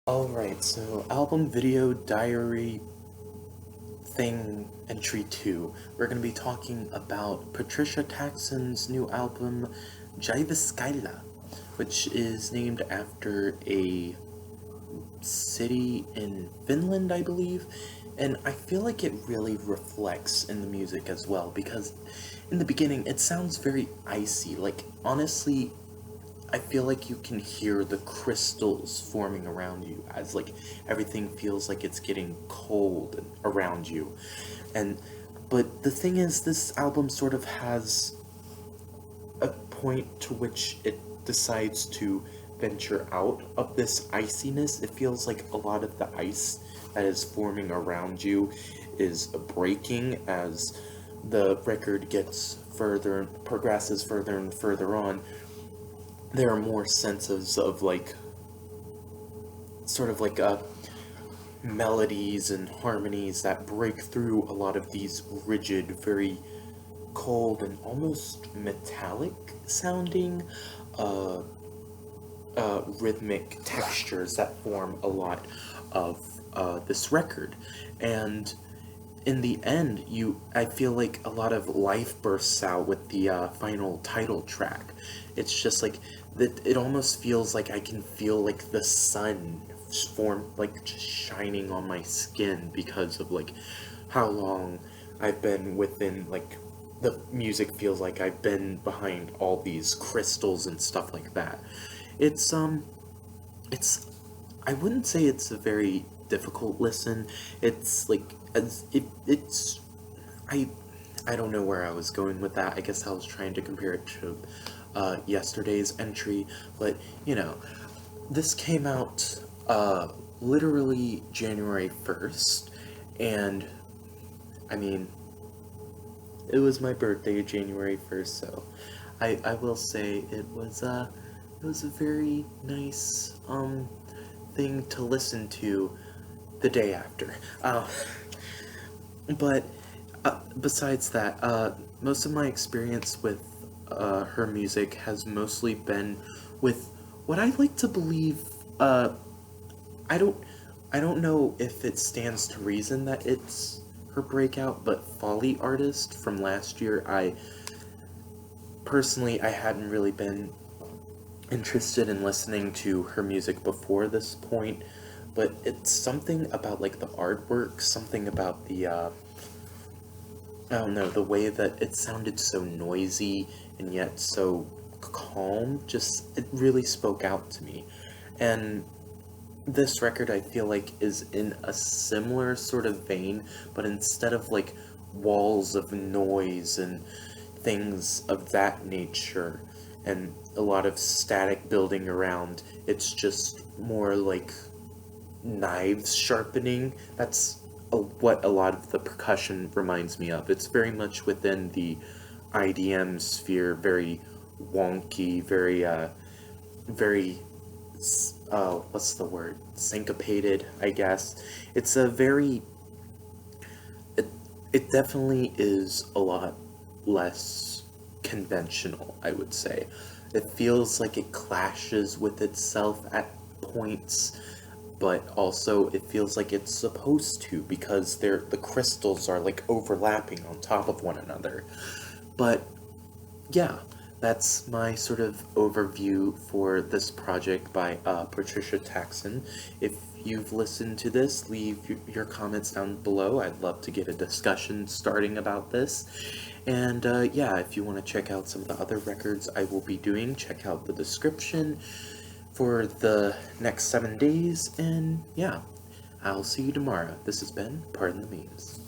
Alright, so album video diary thing entry 2. We're going to be talking about Patricia Taxxon's new album, Jyväskylä, which is named after a city in Finland, I believe. And I feel like it really reflects in the music as well, because in the beginning it sounds very icy. Like, honestly, I feel like you can hear the crystals forming around you as like everything feels like it's getting cold around you. And but the thing is, this album sort of has a point to which it decides to venture out of this iciness. It feels like a lot of the ice that is forming around you is breaking as the record gets further, progresses further and further on. There are more senses of like sort of like melodies and harmonies that break through a lot of these rigid, very cold and almost metallic sounding rhythmic textures that form a lot of this record. And in the end, I feel like a lot of life bursts out with the final title track. It's just like that. It almost feels like I can feel like the sun form, like just shining on my skin because of like how long I've been within, like the music feels like I've been behind all these crystals and stuff like that. It's it's I wouldn't say it's a very difficult listen. It's like it's I I don't know where I was going with that. I guess I was trying to compare it to yesterday's entry, but you know, this came out literally January 1st, and I mean, it was my birthday, January 1st, so I will say it was a very nice thing to listen to the day after. But besides that, most of my experience with her music has mostly been with what I like to believe. I don't, I don't know if it stands to reason that it's her breakout, but Folly Artist from last year. I hadn't really been interested in listening to her music before this point, but it's something about like the artwork, something about the I don't know, the way that it sounded so noisy and yet so calm, just it really spoke out to me. And this record, I feel like, is in a similar sort of vein, but instead of like walls of noise and things of that nature and a lot of static building around, it's just more like knives sharpening. That's what a lot of the percussion reminds me of. It's very much within the IDM sphere, very wonky, very, what's the word? Syncopated, I guess. It's a very, it, it definitely is a lot less conventional, I would say. It feels like it clashes with itself at points, but also it feels like it's supposed to, because the crystals are like overlapping on top of one another. But yeah, that's my sort of overview for this project by Patricia Taxxon. If you've listened to this, leave your comments down below. I'd love to get a discussion starting about this. And yeah, if you want to check out some of the other records I will be doing, check out the description for the next 7 days. And yeah, I'll see you tomorrow. This has been Pardon the Memes.